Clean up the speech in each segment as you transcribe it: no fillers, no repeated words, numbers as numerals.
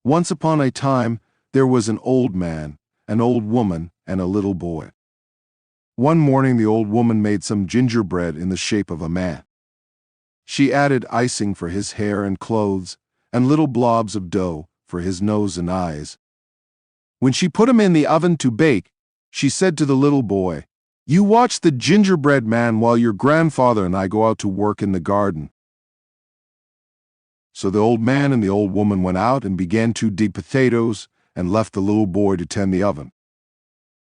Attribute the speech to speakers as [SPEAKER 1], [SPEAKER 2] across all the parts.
[SPEAKER 1] Once upon a time, there was an old man, an old woman, and a little boy. One morning the old woman made some gingerbread in the shape of a man. She added icing for his hair and clothes, and little blobs of dough for his nose and eyes. When she put him in the oven to bake, she said to the little boy, "You watch the gingerbread man while your grandfather and I go out to work in the garden." So the old man and the old woman went out and began to dig potatoes and left the little boy to tend the oven.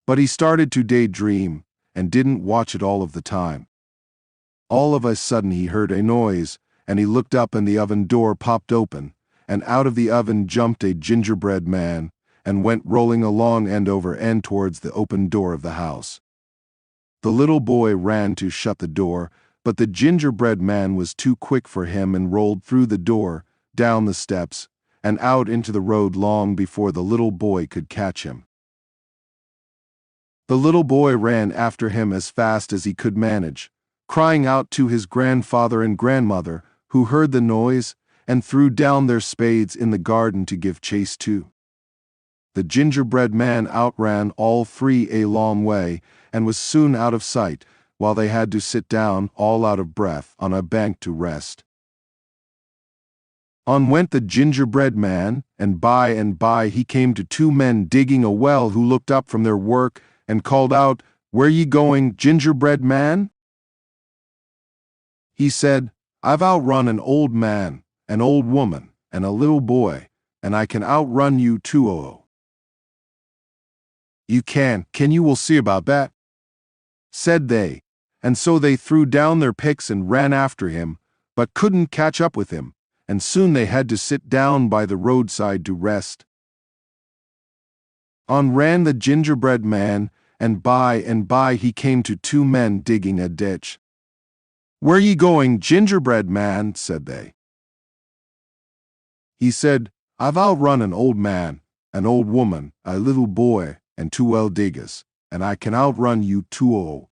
[SPEAKER 1] But he started to daydream and didn't watch it all of the time. All of a sudden he heard a noise, and he looked up and the oven door popped open, and out of the oven jumped a gingerbread man and went rolling along end over end towards the open door of the house. The little boy ran to shut the door, but the gingerbread man was too quick for him and rolled through the door, down the steps, and out into the road long before the little boy could catch him. The little boy ran after him as fast as he could manage, crying out to his grandfather and grandmother, who heard the noise and threw down their spades in the garden to give chase too. The gingerbread man outran all three a long way and was soon out of sight, while they had to sit down, all out of breath, on a bank to rest. On went the gingerbread man, and by he came to two men digging a well who looked up from their work and called out, "Where ye going, gingerbread man?" He said, "I've outrun an old man, an old woman, and a little boy, and I can outrun you too." "You can you? We'll see about that," said they, and so they threw down their picks and ran after him, but couldn't catch up with him, and soon they had to sit down by the roadside to rest. On ran the gingerbread man, and by he came to two men digging a ditch. "Where ye going, gingerbread man?" said they. He said, "I've outrun an old man, an old woman, a little boy, and two well diggers, and I can outrun you too."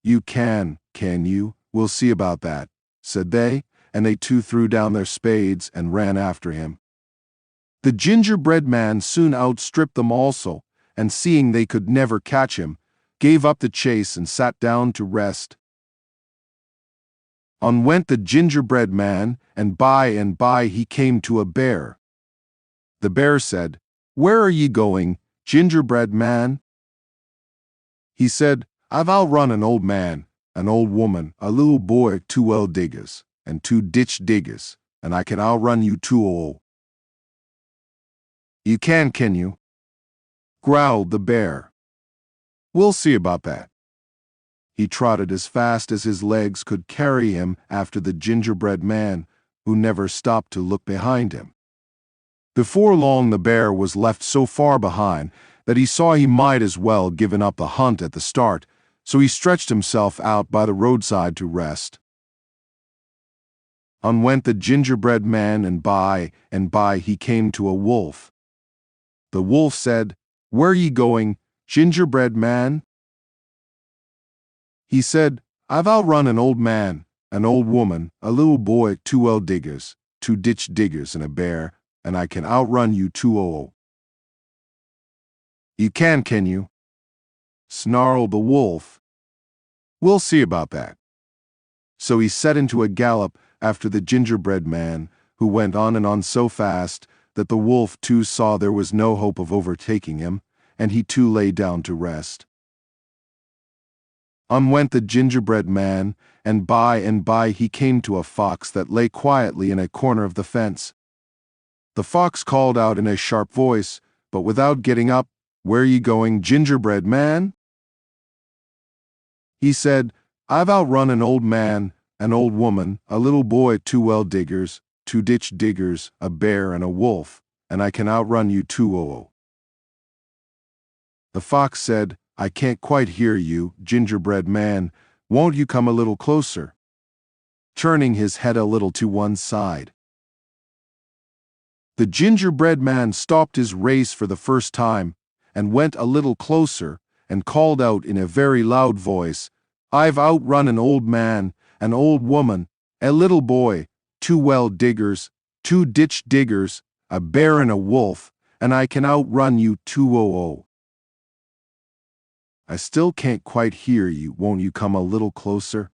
[SPEAKER 1] "You can you? We'll see about that," said they, and they too threw down their spades and ran after him. The gingerbread man soon outstripped them also, and seeing they could never catch him, gave up the chase and sat down to rest. On went the gingerbread man, and by he came to a bear. The bear said, "Where are ye going, gingerbread man?" He said, "I've outrun an old man, an old woman, a little boy, two well diggers, and two ditch diggers, and I can outrun you too." "You can you?" growled the bear. "We'll see about that." He trotted as fast as his legs could carry him after the gingerbread man, who never stopped to look behind him. Before long the bear was left so far behind that he saw he might as well given up the hunt at the start, so he stretched himself out by the roadside to rest. On went the gingerbread man, and by he came to a wolf. The wolf said, "Where ye going, gingerbread man?" He said, "I've outrun an old man, an old woman, a little boy, two well diggers, two ditch diggers, and a bear, and I can outrun you too." "You can you?" snarled the wolf. "We'll see about that." So he set into a gallop after the gingerbread man, who went on and on so fast that the wolf too saw there was no hope of overtaking him, and he too lay down to rest. On went the gingerbread man, and by he came to a fox that lay quietly in a corner of the fence. The fox called out in a sharp voice, but without getting up, "Where ye going, gingerbread man?" He said, "I've outrun an old man, an old woman, a little boy, two well diggers, two ditch diggers, a bear, and a wolf, and I can outrun you too." The fox said, "I can't quite hear you, gingerbread man. Won't you come a little closer?" turning his head a little to one side. The gingerbread man stopped his race for the first time, and went a little closer, and called out in a very loud voice, "I've outrun an old man, an old woman, a little boy, two well diggers, two ditch diggers, a bear and a wolf, and I can outrun you 200. I still can't quite hear you. Won't you come a little closer?"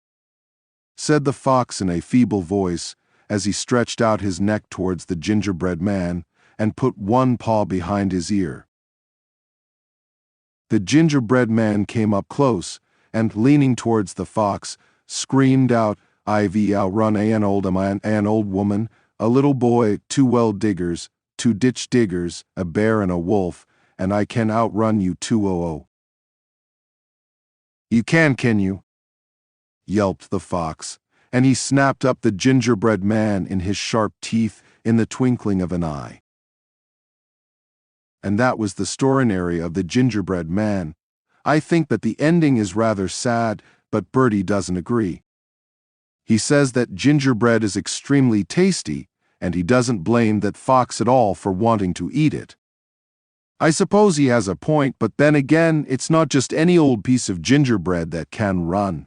[SPEAKER 1] said the fox in a feeble voice as he stretched out his neck towards the gingerbread man and put one paw behind his ear. The gingerbread man came up close and, leaning towards the fox, screamed out, "I've outrun an old man, an old woman, a little boy, 2 well diggers, 2 ditch diggers, a bear and a wolf, and I can outrun you 200. "You can you?" yelped the fox, and he snapped up the gingerbread man in his sharp teeth in the twinkling of an eye. And that was the story of the gingerbread man. I think that the ending is rather sad, but Bertie doesn't agree. He says that gingerbread is extremely tasty, and he doesn't blame that fox at all for wanting to eat it. I suppose he has a point, but then again, it's not just any old piece of gingerbread that can run.